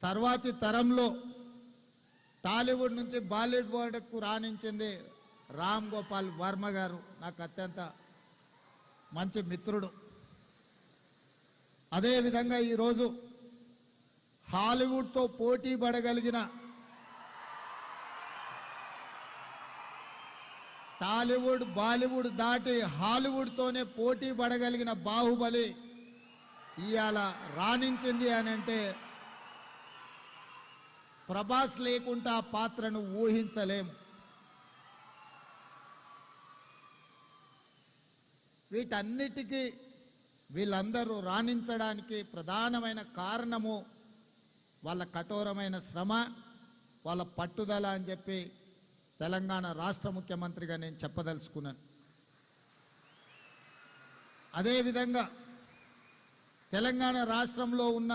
తర్వాతి తరంలో టాలీవుడ్ నుంచి బాలీవుడ్కు రాణించింది రామ్ గోపాల్ వర్మ గారు. నాకు అత్యంత మంచి మిత్రుడు. అదేవిధంగా ఈరోజు హాలీవుడ్తో పోటీ పడగలిగిన, టాలీవుడ్ బాలీవుడ్ దాటి హాలీవుడ్తోనే పోటీ పడగలిగిన బాహుబలి ఇవాళ రాణించింది అని అంటే ప్రభాస్ లేకుండా ఆ పాత్రను ఊహించలేము. వీటన్నిటికీ వీళ్ళందరూ రాణించడానికి ప్రధానమైన కారణము వాళ్ళ కఠోరమైన శ్రమ, వాళ్ళ పట్టుదల అని చెప్పి తెలంగాణ రాష్ట్ర ముఖ్యమంత్రిగా నేను చెప్పదలుచుకున్నాను. అదేవిధంగా తెలంగాణ రాష్ట్రంలో ఉన్న